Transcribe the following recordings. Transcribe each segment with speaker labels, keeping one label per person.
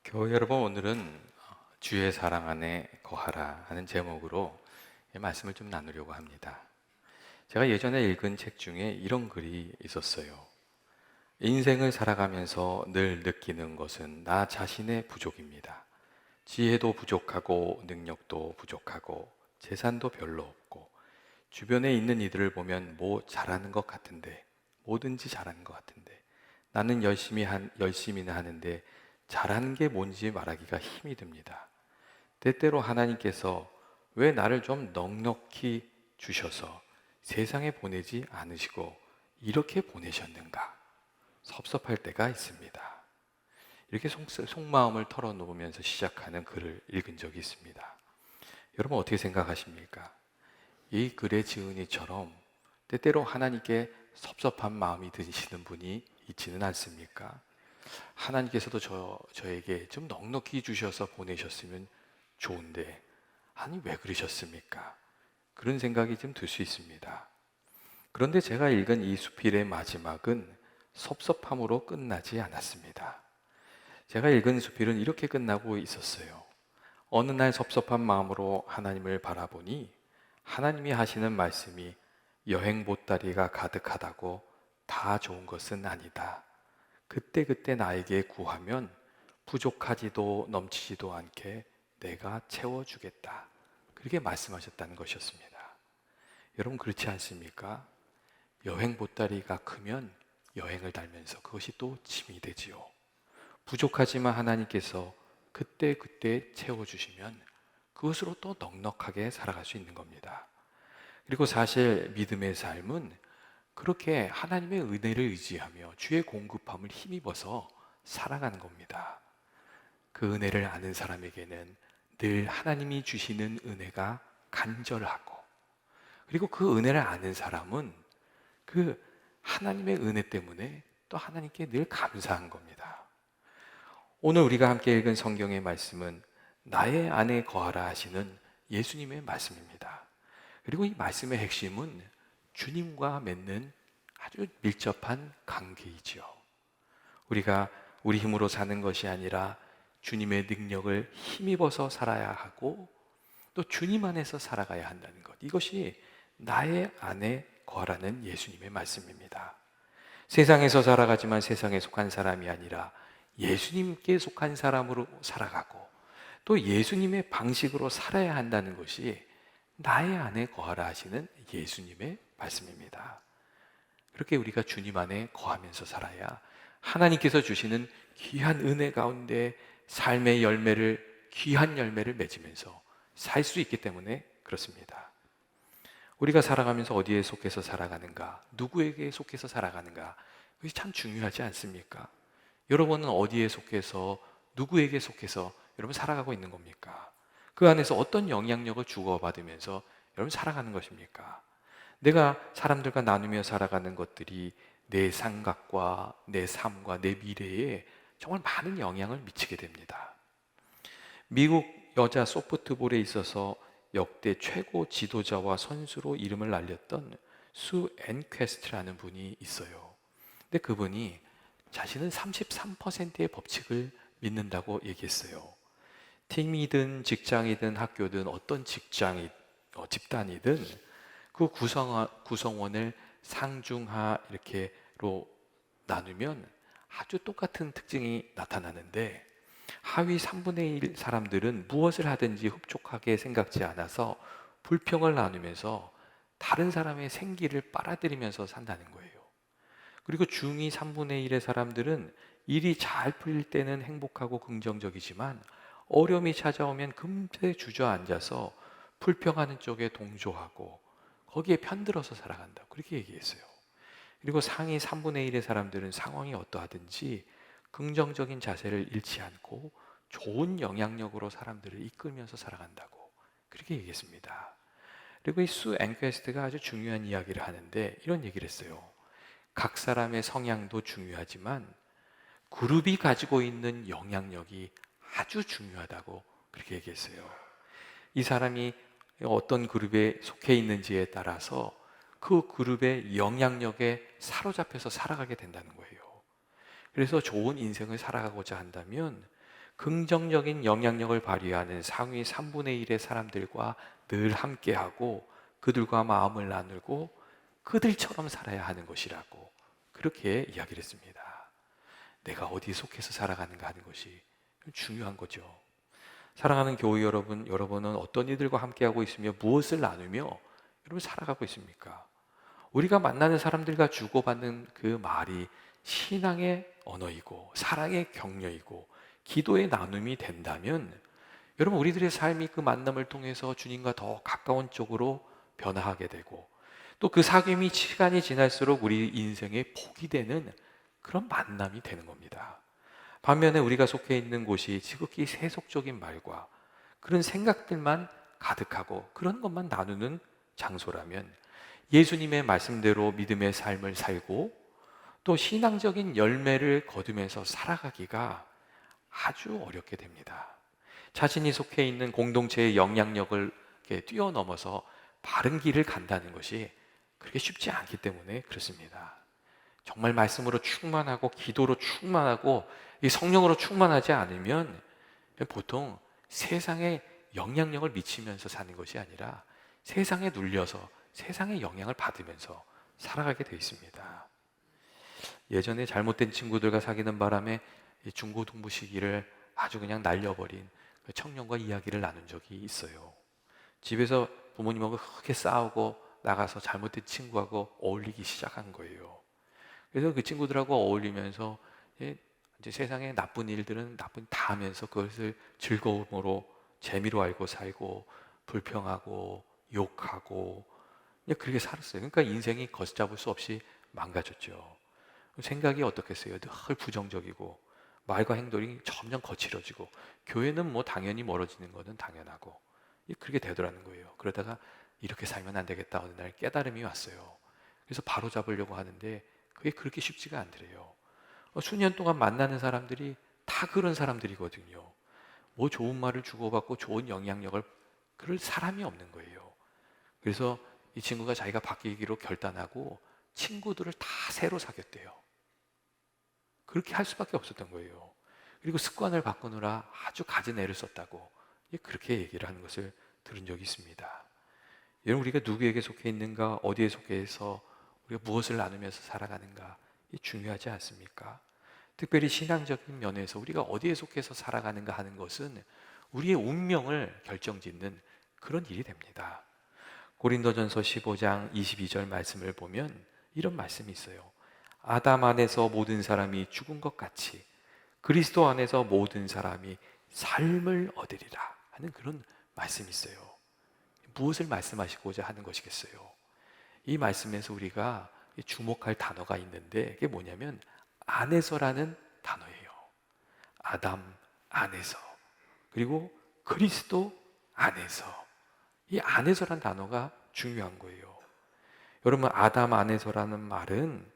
Speaker 1: 교회 여러분, 오늘은 주의 사랑 안에 거하라 하는 제목으로 말씀을 좀 나누려고 합니다. 제가 예전에 읽은 책 중에 이런 글이 있었어요. 인생을 살아가면서 늘 느끼는 것은 나 자신의 부족입니다. 지혜도 부족하고 능력도 부족하고 재산도 별로 없고 주변에 있는 이들을 보면 뭐 잘하는 것 같은데, 뭐든지 잘하는 것 같은데 나는 열심히는 하는데 잘하는 게 뭔지 말하기가 힘이 듭니다. 때때로 하나님께서 왜 나를 좀 넉넉히 주셔서 세상에 보내지 않으시고 이렇게 보내셨는가 섭섭할 때가 있습니다. 이렇게 속마음을 털어놓으면서 시작하는 글을 읽은 적이 있습니다. 여러분 어떻게 생각하십니까? 이 글의 지은이처럼 때때로 하나님께 섭섭한 마음이 드시는 분이 있지는 않습니까? 하나님께서도 저에게 좀 넉넉히 주셔서 보내셨으면 좋은데, 아니, 왜 그러셨습니까? 그런 생각이 좀 들 수 있습니다. 그런데 제가 읽은 이 수필의 마지막은 섭섭함으로 끝나지 않았습니다. 제가 읽은 수필은 이렇게 끝나고 있었어요. 어느 날 섭섭한 마음으로 하나님을 바라보니 하나님이 하시는 말씀이 여행 보따리가 가득하다고 다 좋은 것은 아니다. 그때그때 나에게 구하면 부족하지도 넘치지도 않게 내가 채워주겠다. 그렇게 말씀하셨다는 것이었습니다. 여러분 그렇지 않습니까? 여행 보따리가 크면 여행을 달면서 그것이 또 짐이 되지요. 부족하지만 하나님께서 그때그때 채워주시면 그것으로 또 넉넉하게 살아갈 수 있는 겁니다. 그리고 사실 믿음의 삶은 그렇게 하나님의 은혜를 의지하며 주의 공급함을 힘입어서 살아가는 겁니다. 그 은혜를 아는 사람에게는 늘 하나님이 주시는 은혜가 간절하고, 그리고 그 은혜를 아는 사람은 그 하나님의 은혜 때문에 또 하나님께 늘 감사한 겁니다. 오늘 우리가 함께 읽은 성경의 말씀은 나의 안에 거하라 하시는 예수님의 말씀입니다. 그리고 이 말씀의 핵심은 주님과 맺는 아주 밀접한 관계이지요. 우리가 우리 힘으로 사는 것이 아니라 주님의 능력을 힘입어서 살아야 하고 또 주님 안에서 살아가야 한다는 것, 이것이 나의 안에 거하라는 예수님의 말씀입니다. 세상에서 살아가지만 세상에 속한 사람이 아니라 예수님께 속한 사람으로 살아가고 또 예수님의 방식으로 살아야 한다는 것이 나의 안에 거하라 하시는 예수님의 말씀입니다. 그렇게 우리가 주님 안에 거하면서 살아야 하나님께서 주시는 귀한 은혜 가운데 삶의 열매를, 귀한 열매를 맺으면서 살 수 있기 때문에 그렇습니다. 우리가 살아가면서 어디에 속해서 살아가는가, 누구에게 속해서 살아가는가, 그것이 참 중요하지 않습니까? 여러분은 어디에 속해서, 누구에게 속해서 여러분 살아가고 있는 겁니까? 그 안에서 어떤 영향력을 주고받으면서 여러분 살아가는 것입니까? 내가 사람들과 나누며 살아가는 것들이 내 생각과 내 삶과 내 미래에 정말 많은 영향을 미치게 됩니다. 미국 여자 소프트볼에 있어서 역대 최고 지도자와 선수로 이름을 날렸던 수 앤퀘스트라는 분이 있어요. 근데 그분이 자신은 33%의 법칙을 믿는다고 얘기했어요. 팀이든 직장이든 학교든 어떤 집단이든 그 구성원을 상중하 이렇게로 나누면 아주 똑같은 특징이 나타나는데, 하위 3분의 1 사람들은 무엇을 하든지 흡족하게 생각지 않아서 불평을 나누면서 다른 사람의 생기를 빨아들이면서 산다는 거예요. 그리고 중위 3분의 1의 사람들은 일이 잘 풀릴 때는 행복하고 긍정적이지만 어려움이 찾아오면 금세 주저앉아서 불평하는 쪽에 동조하고 거기에 편들어서 살아간다고 그렇게 얘기했어요. 그리고 상위 3분의 1의 사람들은 상황이 어떠하든지 긍정적인 자세를 잃지 않고 좋은 영향력으로 사람들을 이끌면서 살아간다고 그렇게 얘기했습니다. 그리고 이 수 앵퀘스트가 아주 중요한 이야기를 하는데 이런 얘기를 했어요. 각 사람의 성향도 중요하지만 그룹이 가지고 있는 영향력이 아주 중요하다고 그렇게 얘기했어요. 이 사람이 어떤 그룹에 속해 있는지에 따라서 그 그룹의 영향력에 사로잡혀서 살아가게 된다는 거예요. 그래서 좋은 인생을 살아가고자 한다면 긍정적인 영향력을 발휘하는 상위 3분의 1의 사람들과 늘 함께하고 그들과 마음을 나누고 그들처럼 살아야 하는 것이라고 그렇게 이야기를 했습니다. 내가 어디에 속해서 살아가는가 하는 것이 중요한 거죠. 사랑하는 교회 여러분, 여러분은 어떤 이들과 함께하고 있으며 무엇을 나누며 여러분 살아가고 있습니까? 우리가 만나는 사람들과 주고받는 그 말이 신앙의 언어이고 사랑의 격려이고 기도의 나눔이 된다면 여러분 우리들의 삶이 그 만남을 통해서 주님과 더 가까운 쪽으로 변화하게 되고 또 그 사귐이 시간이 지날수록 우리 인생의 복이 되는 그런 만남이 되는 겁니다. 반면에 우리가 속해 있는 곳이 지극히 세속적인 말과 그런 생각들만 가득하고 그런 것만 나누는 장소라면 예수님의 말씀대로 믿음의 삶을 살고 또 신앙적인 열매를 거두면서 살아가기가 아주 어렵게 됩니다. 자신이 속해 있는 공동체의 영향력을 뛰어넘어서 바른 길을 간다는 것이 그렇게 쉽지 않기 때문에 그렇습니다. 정말 말씀으로 충만하고 기도로 충만하고 이 성령으로 충만하지 않으면 보통 세상에 영향력을 미치면서 사는 것이 아니라 세상에 눌려서 세상의 영향을 받으면서 살아가게 되어 있습니다. 예전에 잘못된 친구들과 사귀는 바람에 중고등부 시기를 아주 그냥 날려버린 그 청년과 이야기를 나눈 적이 있어요. 집에서 부모님하고 크게 싸우고 나가서 잘못된 친구하고 어울리기 시작한 거예요. 그래서 그 친구들하고 어울리면서 이제 세상의 나쁜 일들은 나쁜 다 하면서 그것을 즐거움으로 재미로 알고 살고 불평하고 욕하고 그렇게 살았어요. 그러니까 인생이 걷잡을 수 없이 망가졌죠. 생각이 어떻겠어요? 늘 부정적이고 말과 행동이 점점 거칠어지고 교회는 뭐 당연히 멀어지는 것은 당연하고 그렇게 되더라는 거예요. 그러다가 이렇게 살면 안 되겠다 어느 날 깨달음이 왔어요. 그래서 바로 잡으려고 하는데 그게 그렇게 쉽지가 않더래요. 수년 동안 만나는 사람들이 다 그런 사람들이거든요. 뭐 좋은 말을 주고받고 좋은 영향력을 그럴 사람이 없는 거예요. 그래서 이 친구가 자기가 바뀌기로 결단하고 친구들을 다 새로 사귀었대요. 그렇게 할 수밖에 없었던 거예요. 그리고 습관을 바꾸느라 아주 갖은 애를 썼다고 그렇게 얘기를 하는 것을 들은 적이 있습니다. 여러분 우리가 누구에게 속해 있는가, 어디에 속해서 우리가 무엇을 나누면서 살아가는가 중요하지 않습니까? 특별히 신앙적인 면에서 우리가 어디에 속해서 살아가는가 하는 것은 우리의 운명을 결정짓는 그런 일이 됩니다. 고린도전서 15장 22절 말씀을 보면 이런 말씀이 있어요. 아담 안에서 모든 사람이 죽은 것 같이 그리스도 안에서 모든 사람이 삶을 얻으리라 하는 그런 말씀이 있어요. 무엇을 말씀하시고자 하는 것이겠어요? 이 말씀에서 우리가 주목할 단어가 있는데 그게 뭐냐면 안에서라는 단어예요. 아담 안에서 그리고 그리스도 안에서 이 안에서라는 단어가 중요한 거예요. 여러분 아담 안에서라는 말은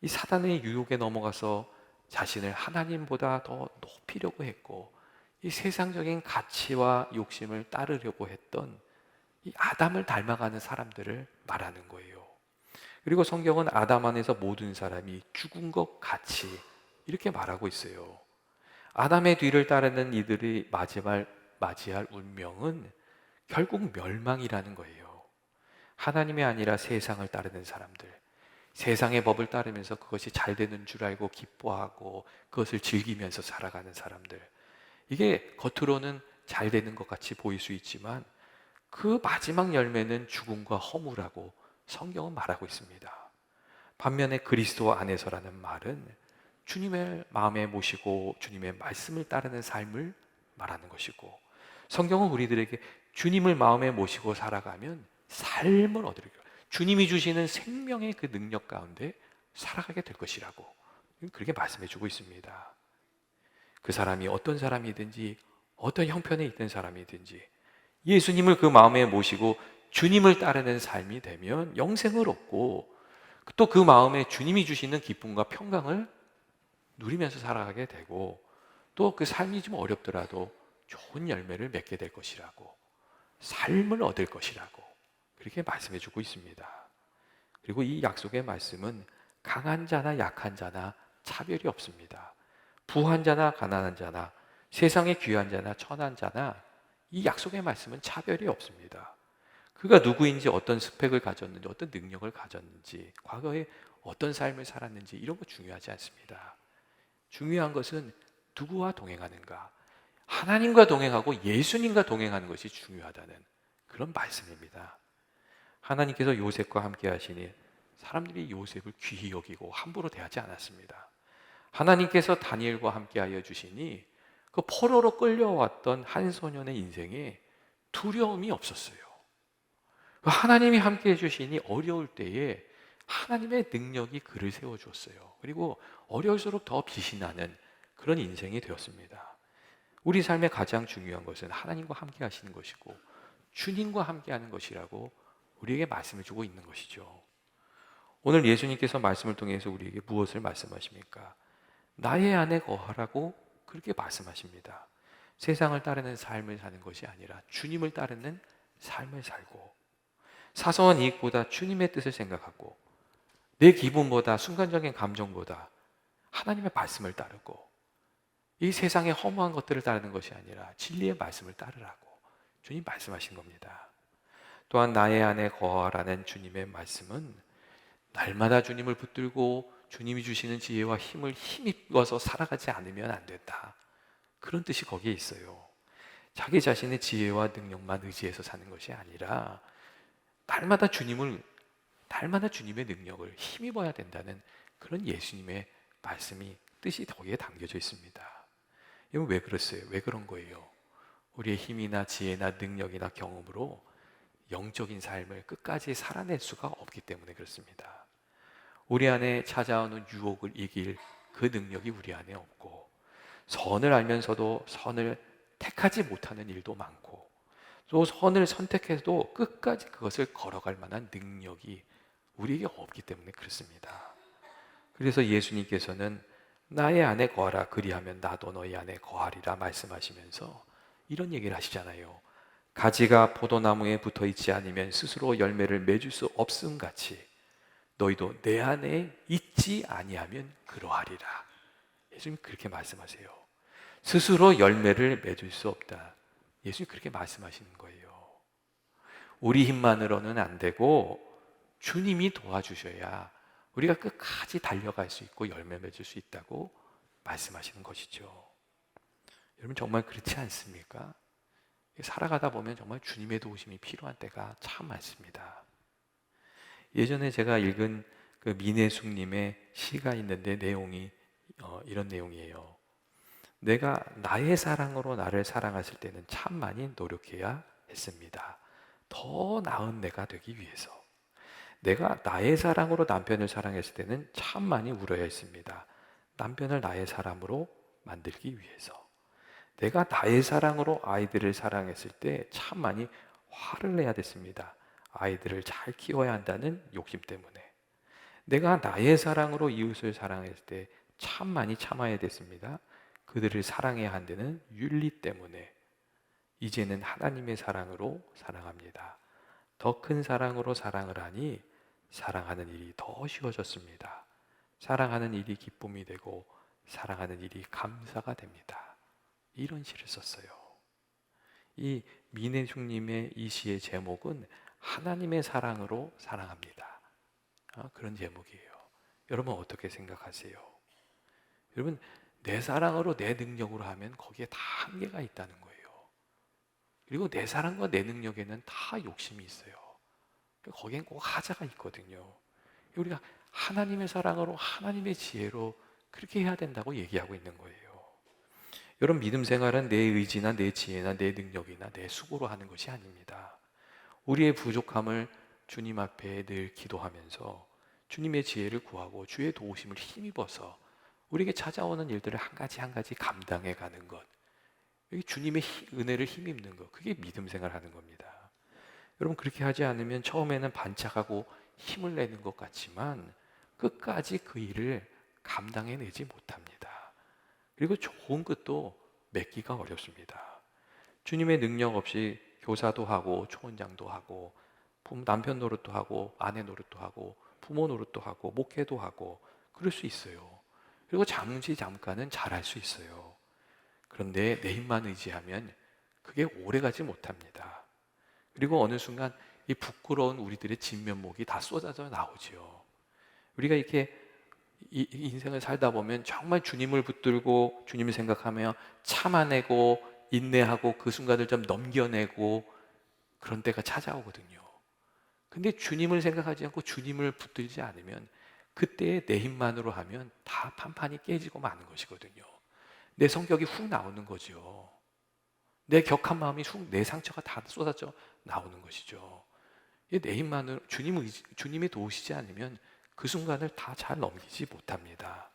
Speaker 1: 이 사단의 유혹에 넘어가서 자신을 하나님보다 더 높이려고 했고 이 세상적인 가치와 욕심을 따르려고 했던 이 아담을 닮아가는 사람들을 말하는 거예요. 그리고 성경은 아담 안에서 모든 사람이 죽은 것 같이 이렇게 말하고 있어요. 아담의 뒤를 따르는 이들이 맞이할 운명은 결국 멸망이라는 거예요. 하나님이 아니라 세상을 따르는 사람들, 세상의 법을 따르면서 그것이 잘 되는 줄 알고 기뻐하고 그것을 즐기면서 살아가는 사람들, 이게 겉으로는 잘 되는 것 같이 보일 수 있지만 그 마지막 열매는 죽음과 허무라고 성경은 말하고 있습니다. 반면에 그리스도 안에서라는 말은 주님의 마음에 모시고 주님의 말씀을 따르는 삶을 말하는 것이고 성경은 우리들에게 주님을 마음에 모시고 살아가면 삶을 얻으리라. 주님이 주시는 생명의 그 능력 가운데 살아가게 될 것이라고 그렇게 말씀해 주고 있습니다. 그 사람이 어떤 사람이든지 어떤 형편에 있던 사람이든지 예수님을 그 마음에 모시고 주님을 따르는 삶이 되면 영생을 얻고 또 그 마음에 주님이 주시는 기쁨과 평강을 누리면서 살아가게 되고 또 그 삶이 좀 어렵더라도 좋은 열매를 맺게 될 것이라고 삶을 얻을 것이라고 그렇게 말씀해 주고 있습니다. 그리고 이 약속의 말씀은 강한 자나 약한 자나 차별이 없습니다. 부한 자나 가난한 자나 세상에 귀한 자나 천한 자나 이 약속의 말씀은 차별이 없습니다. 그가 누구인지, 어떤 스펙을 가졌는지, 어떤 능력을 가졌는지, 과거에 어떤 삶을 살았는지 이런 거 중요하지 않습니다. 중요한 것은 누구와 동행하는가, 하나님과 동행하고 예수님과 동행하는 것이 중요하다는 그런 말씀입니다. 하나님께서 요셉과 함께 하시니 사람들이 요셉을 귀히 여기고 함부로 대하지 않았습니다. 하나님께서 다니엘과 함께하여 주시니 그 포로로 끌려왔던 한 소년의 인생에 두려움이 없었어요. 하나님이 함께해 주시니 어려울 때에 하나님의 능력이 그를 세워주었어요. 그리고 어려울수록 더 빛이 나는 그런 인생이 되었습니다. 우리 삶의 가장 중요한 것은 하나님과 함께 하시는 것이고 주님과 함께 하는 것이라고 우리에게 말씀을 주고 있는 것이죠. 오늘 예수님께서 말씀을 통해서 우리에게 무엇을 말씀하십니까? 나의 안에 거하라고 그렇게 말씀하십니다. 세상을 따르는 삶을 사는 것이 아니라 주님을 따르는 삶을 살고, 사소한 이익보다 주님의 뜻을 생각하고, 내 기분보다, 순간적인 감정보다 하나님의 말씀을 따르고, 이 세상의 허무한 것들을 따르는 것이 아니라 진리의 말씀을 따르라고 주님 말씀하신 겁니다. 또한 나의 안에 거하라는 주님의 말씀은 날마다 주님을 붙들고 주님이 주시는 지혜와 힘을 힘입어서 살아가지 않으면 안 된다, 그런 뜻이 거기에 있어요. 자기 자신의 지혜와 능력만 의지해서 사는 것이 아니라 날마다 주님의 능력을 힘입어야 된다는 그런 예수님의 말씀이, 뜻이 거기에 담겨져 있습니다. 이건 왜 그랬어요? 왜 그런 거예요? 우리의 힘이나 지혜나 능력이나 경험으로 영적인 삶을 끝까지 살아낼 수가 없기 때문에 그렇습니다. 우리 안에 찾아오는 유혹을 이길 그 능력이 우리 안에 없고, 선을 알면서도 선을 택하지 못하는 일도 많고, 또 선을 선택해도 끝까지 그것을 걸어갈 만한 능력이 우리에게 없기 때문에 그렇습니다. 그래서 예수님께서는 나의 안에 거하라, 그리하면 나도 너희 안에 거하리라 말씀하시면서 이런 얘기를 하시잖아요. 가지가 포도나무에 붙어 있지 않으면 스스로 열매를 맺을 수 없음 같이 너희도 내 안에 있지 아니하면 그러하리라. 예수님 그렇게 말씀하세요. 스스로 열매를 맺을 수 없다, 예수님 그렇게 말씀하시는 거예요. 우리 힘만으로는 안 되고 주님이 도와주셔야 우리가 끝까지 달려갈 수 있고 열매 맺을 수 있다고 말씀하시는 것이죠. 여러분 정말 그렇지 않습니까? 살아가다 보면 정말 주님의 도우심이 필요한 때가 참 많습니다. 예전에 제가 읽은 그 민혜숙님의 시가 있는데 내용이 이런 내용이에요. 내가 나의 사랑으로 나를 사랑했을 때는 참 많이 노력해야 했습니다. 더 나은 내가 되기 위해서. 내가 나의 사랑으로 남편을 사랑했을 때는 참 많이 울어야 했습니다. 남편을 나의 사람으로 만들기 위해서. 내가 나의 사랑으로 아이들을 사랑했을 때 참 많이 화를 내야 됐습니다. 아이들을 잘 키워야 한다는 욕심 때문에. 내가 나의 사랑으로 이웃을 사랑했을 때 참 많이 참아야 됐습니다. 그들을 사랑해야 한다는 윤리 때문에. 이제는 하나님의 사랑으로 사랑합니다. 더 큰 사랑으로 사랑을 하니 사랑하는 일이 더 쉬워졌습니다. 사랑하는 일이 기쁨이 되고 사랑하는 일이 감사가 됩니다. 이런 시를 썼어요. 이 민혜숙님의 이 시의 제목은 하나님의 사랑으로 사랑합니다. 그런 제목이에요. 여러분 어떻게 생각하세요? 여러분 내 사랑으로 내 능력으로 하면 거기에 다 한계가 있다는 거예요. 그리고 내 사랑과 내 능력에는 다 욕심이 있어요. 거기엔 꼭 하자가 있거든요. 우리가 하나님의 사랑으로 하나님의 지혜로 그렇게 해야 된다고 얘기하고 있는 거예요. 여러분 믿음 생활은 내 의지나 내 지혜나 내 능력이나 내 수고로 하는 것이 아닙니다. 우리의 부족함을 주님 앞에 늘 기도하면서 주님의 지혜를 구하고 주의 도우심을 힘입어서 우리에게 찾아오는 일들을 한 가지 한 가지 감당해 가는 것, 여기 주님의 은혜를 힘입는 것, 그게 믿음 생활하는 겁니다. 여러분 그렇게 하지 않으면 처음에는 반짝하고 힘을 내는 것 같지만 끝까지 그 일을 감당해내지 못합니다. 그리고 좋은 것도 맺기가 어렵습니다. 주님의 능력 없이 교사도 하고 초원장도 하고 남편 노릇도 하고 아내 노릇도 하고 부모 노릇도 하고 목회도 하고 그럴 수 있어요. 그리고 잠깐은 잘할 수 있어요. 그런데 내 힘만 의지하면 그게 오래가지 못합니다. 그리고 어느 순간 이 부끄러운 우리들의 진면목이 다 쏟아져 나오죠. 우리가 이렇게 이 인생을 살다 보면 정말 주님을 붙들고 주님을 생각하며 참아내고 인내하고 그 순간을 좀 넘겨내고 그런 때가 찾아오거든요. 근데 주님을 생각하지 않고 주님을 붙들지 않으면 그때 내 힘만으로 하면 다 판판이 깨지고 마는 것이거든요. 내 성격이 훅 나오는 거죠. 내 격한 마음이 훅, 내 상처가 다 쏟아져 나오는 것이죠. 내 힘만으로 주님이 도우시지 않으면 그 순간을 다 잘 넘기지 못합니다.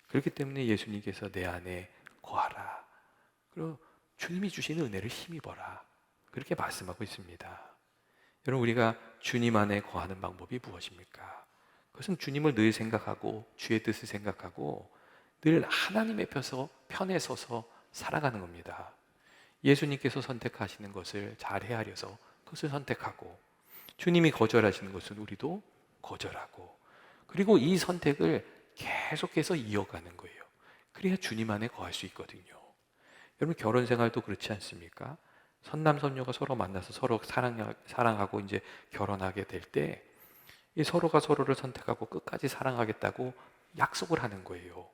Speaker 1: 그렇기 때문에 예수님께서 내 안에 거하라. 그리고 주님이 주시는 은혜를 힘입어라. 그렇게 말씀하고 있습니다. 여러분, 우리가 주님 안에 거하는 방법이 무엇입니까? 그것은 주님을 늘 생각하고 주의 뜻을 생각하고 늘 하나님의 편에 서서 살아가는 겁니다. 예수님께서 선택하시는 것을 잘 헤아려서 그것을 선택하고 주님이 거절하시는 것은 우리도 거절하고 그리고 이 선택을 계속해서 이어가는 거예요. 그래야 주님 안에 거할 수 있거든요. 여러분, 결혼 생활도 그렇지 않습니까? 선남선녀가 서로 만나서 서로 사랑하고 이제 결혼하게 될 때 이 서로가 서로를 선택하고 끝까지 사랑하겠다고 약속을 하는 거예요.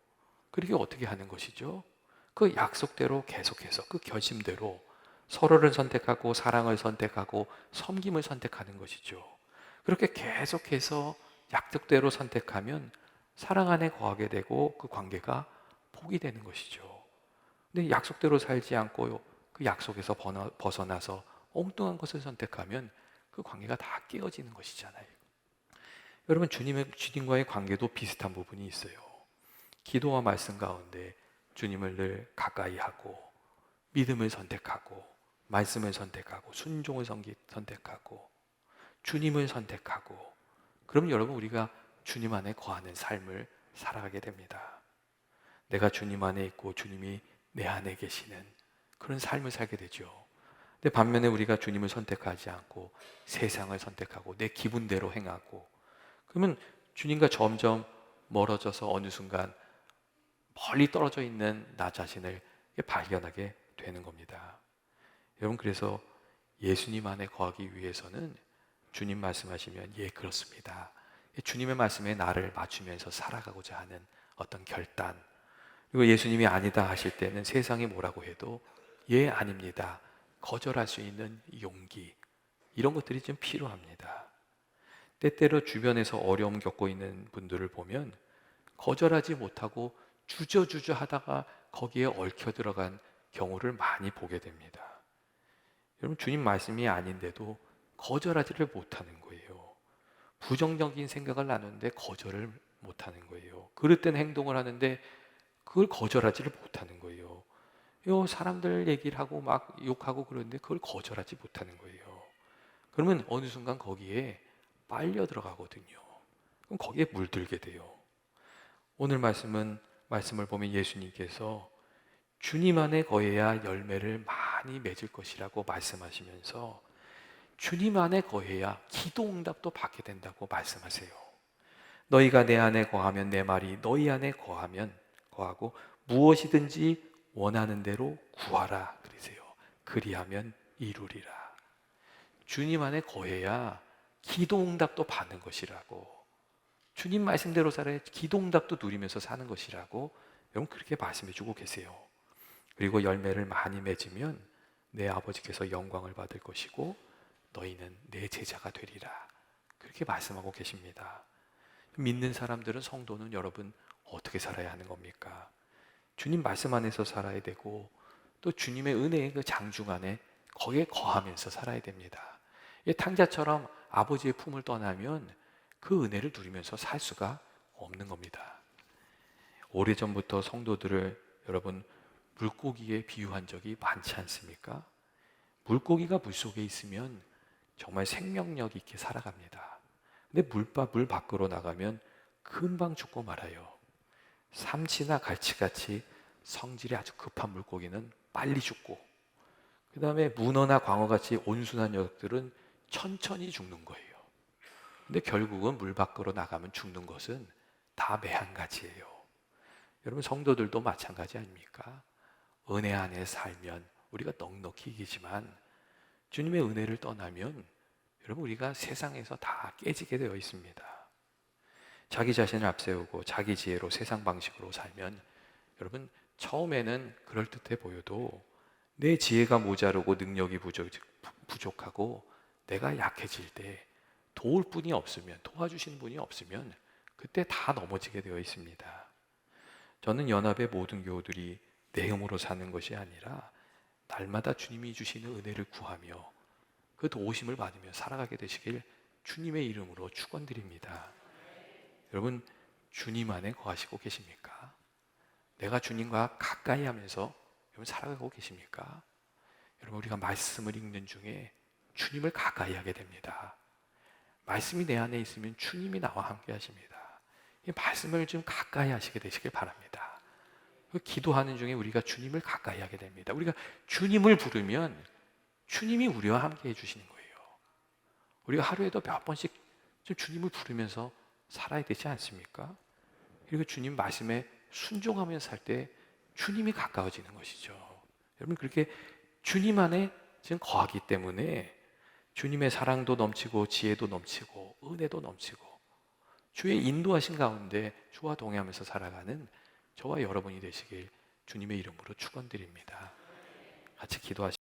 Speaker 1: 그게 어떻게 하는 것이죠? 그 약속대로 계속해서 그 결심대로 서로를 선택하고 사랑을 선택하고 섬김을 선택하는 것이죠. 그렇게 계속해서 약속대로 선택하면 사랑 안에 거하게 되고 그 관계가 복이 되는 것이죠. 근데 약속대로 살지 않고 그 약속에서 벗어나서 엉뚱한 것을 선택하면 그 관계가 다 깨어지는 것이잖아요. 여러분, 주님과의 관계도 비슷한 부분이 있어요. 기도와 말씀 가운데 주님을 늘 가까이 하고 믿음을 선택하고 말씀을 선택하고 순종을 선택하고 주님을 선택하고 그럼 여러분, 우리가 주님 안에 거하는 삶을 살아가게 됩니다. 내가 주님 안에 있고 주님이 내 안에 계시는 그런 삶을 살게 되죠. 근데 반면에 우리가 주님을 선택하지 않고 세상을 선택하고 내 기분대로 행하고 그러면 주님과 점점 멀어져서 어느 순간 멀리 떨어져 있는 나 자신을 발견하게 되는 겁니다. 여러분, 그래서 예수님 안에 거하기 위해서는 주님 말씀하시면 예, 그렇습니다. 주님의 말씀에 나를 맞추면서 살아가고자 하는 어떤 결단, 그리고 예수님이 아니다 하실 때는 세상이 뭐라고 해도 예, 아닙니다. 거절할 수 있는 용기, 이런 것들이 좀 필요합니다. 때때로 주변에서 어려움 겪고 있는 분들을 보면 거절하지 못하고 주저주저 하다가 거기에 얽혀 들어간 경우를 많이 보게 됩니다. 여러분, 주님 말씀이 아닌데도 거절하지를 못하는 거예요. 부정적인 생각을 나누는데 거절을 못하는 거예요. 그릇된 행동을 하는데 그걸 거절하지를 못하는 거예요. 사람들 얘기를 하고 막 욕하고 그러는데 그걸 거절하지 못하는 거예요. 그러면 어느 순간 거기에 빨려 들어가거든요. 그럼 거기에 물들게 돼요. 오늘 말씀을 보면 예수님께서 주님 안에 거해야 열매를 많이 맺을 것이라고 말씀하시면서 주님 안에 거해야 기도 응답도 받게 된다고 말씀하세요. 너희가 내 안에 거하면 내 말이 너희 안에 거하고 무엇이든지 원하는 대로 구하라 그러세요. 그리하면 이루리라. 주님 안에 거해야 기도 응답도 받는 것이라고, 주님 말씀대로 살아야 기도 응답도 누리면서 사는 것이라고 여러분 그렇게 말씀해 주고 계세요. 그리고 열매를 많이 맺으면 내 아버지께서 영광을 받을 것이고 너희는 내 제자가 되리라, 그렇게 말씀하고 계십니다. 믿는 사람들은, 성도는 여러분 어떻게 살아야 하는 겁니까? 주님 말씀 안에서 살아야 되고 또 주님의 은혜의 그 장중 안에 거기에 거하면서 살아야 됩니다. 탕자처럼 아버지의 품을 떠나면 그 은혜를 누리면서 살 수가 없는 겁니다. 오래전부터 성도들을 여러분 물고기에 비유한 적이 많지 않습니까? 물고기가 물속에 있으면 정말 생명력 있게 살아갑니다. 근데 물 밖으로 나가면 금방 죽고 말아요. 삼치나 갈치같이 성질이 아주 급한 물고기는 빨리 죽고, 그 다음에 문어나 광어같이 온순한 녀석들은 천천히 죽는 거예요. 근데 결국은 물 밖으로 나가면 죽는 것은 다 매한가지예요. 여러분, 성도들도 마찬가지 아닙니까? 은혜 안에 살면 우리가 넉넉히 이기지만 주님의 은혜를 떠나면 여러분 우리가 세상에서 다 깨지게 되어 있습니다. 자기 자신을 앞세우고 자기 지혜로 세상 방식으로 살면 여러분 처음에는 그럴듯해 보여도 내 지혜가 모자르고 능력이 부족하고 내가 약해질 때 도울 분이 없으면, 도와주시는 분이 없으면 그때 다 넘어지게 되어 있습니다. 저는 연합의 모든 교우들이 내 힘으로 사는 것이 아니라 날마다 주님이 주시는 은혜를 구하며 그 도우심을 받으며 살아가게 되시길 주님의 이름으로 축원드립니다. 여러분 주님 안에 거하시고 계십니까? 내가 주님과 가까이 하면서 여러분 살아가고 계십니까? 여러분 우리가 말씀을 읽는 중에 주님을 가까이 하게 됩니다. 말씀이 내 안에 있으면 주님이 나와 함께 하십니다. 이 말씀을 좀 가까이 하시게 되시길 바랍니다. 기도하는 중에 우리가 주님을 가까이 하게 됩니다. 우리가 주님을 부르면 주님이 우리와 함께 해주시는 거예요. 우리가 하루에도 몇 번씩 좀 주님을 부르면서 살아야 되지 않습니까? 그리고 주님 말씀에 순종하며 살 때 주님이 가까워지는 것이죠. 여러분 그렇게 주님 안에 지금 거하기 때문에 주님의 사랑도 넘치고 지혜도 넘치고 은혜도 넘치고 주의 인도하신 가운데 주와 동행하면서 살아가는 저와 여러분이 되시길 주님의 이름으로 축원드립니다. 같이 기도하시겠습니다.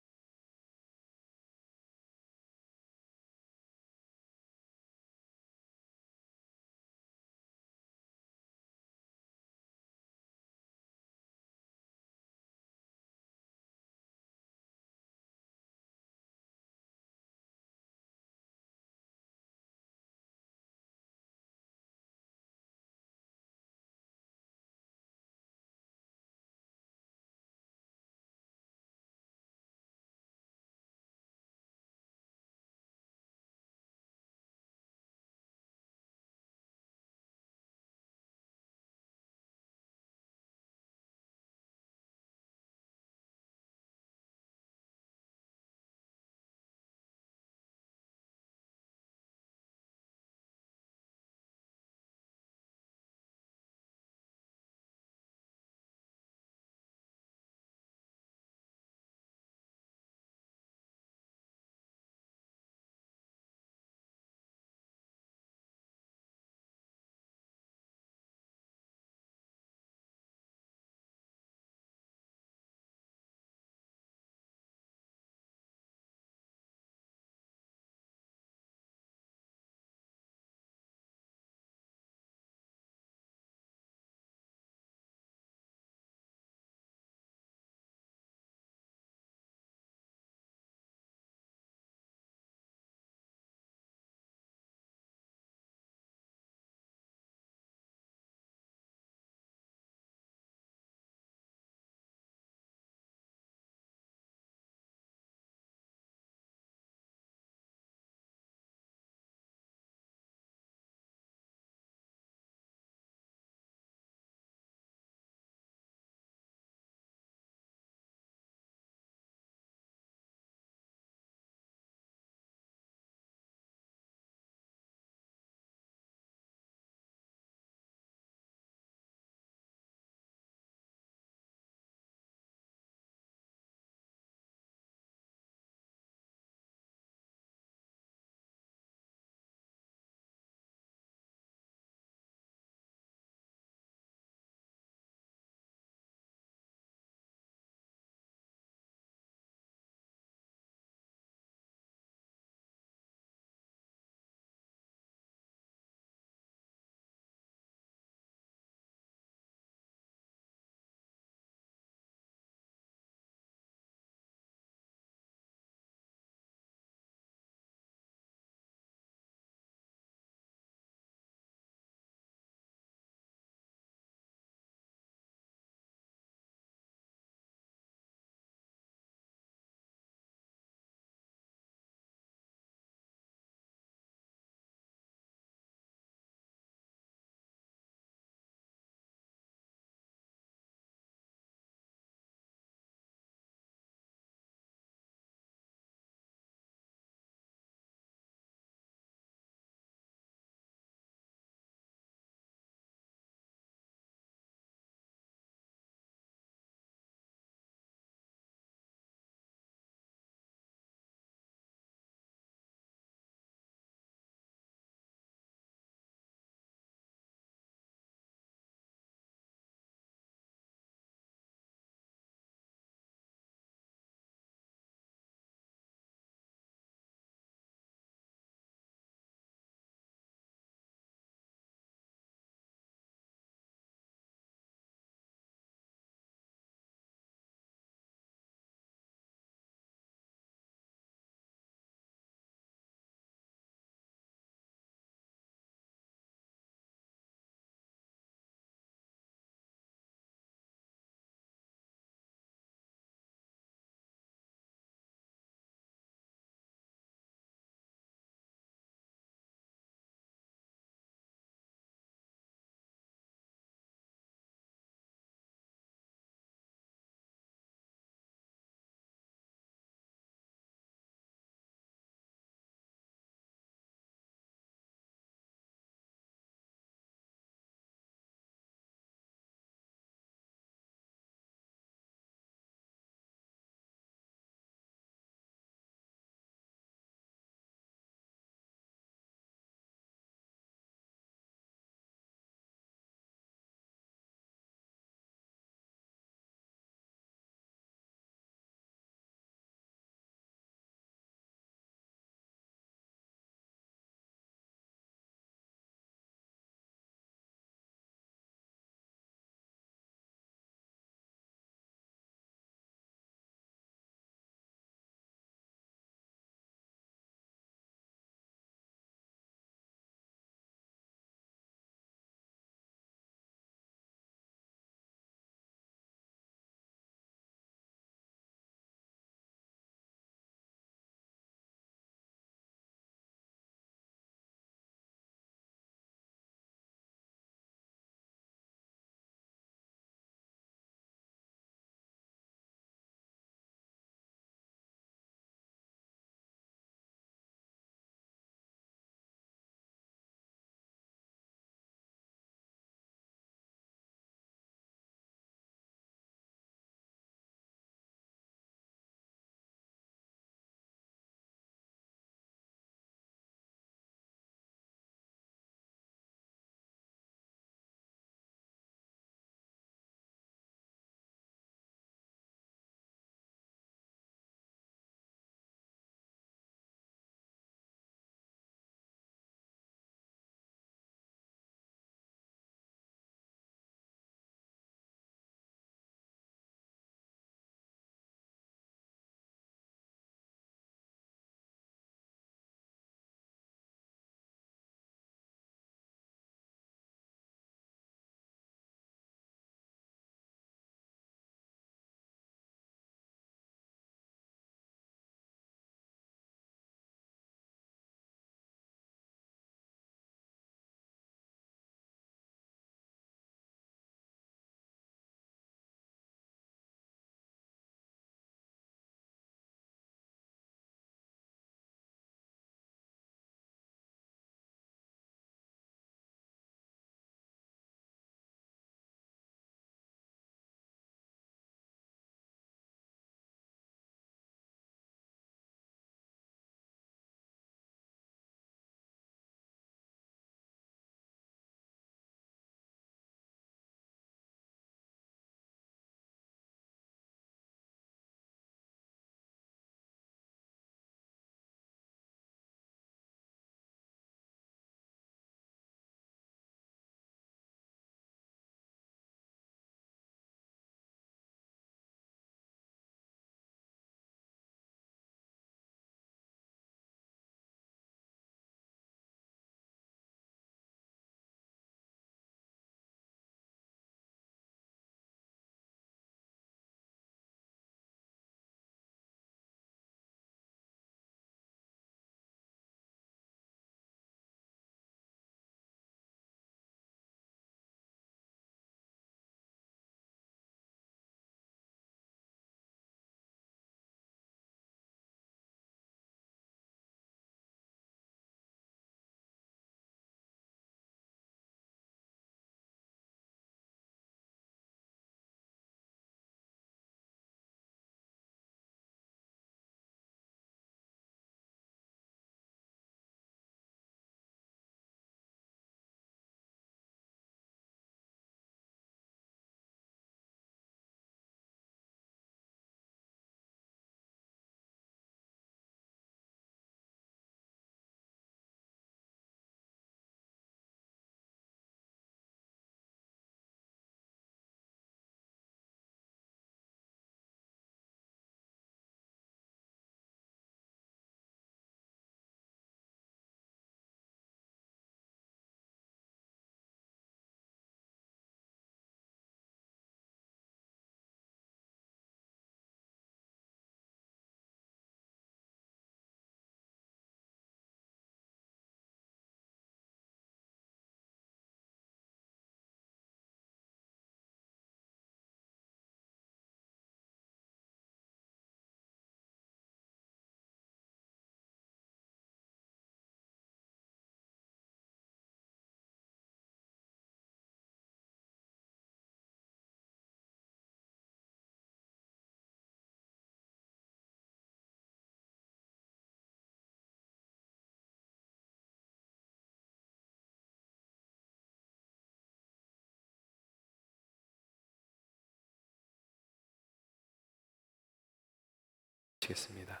Speaker 1: 마치겠습니다.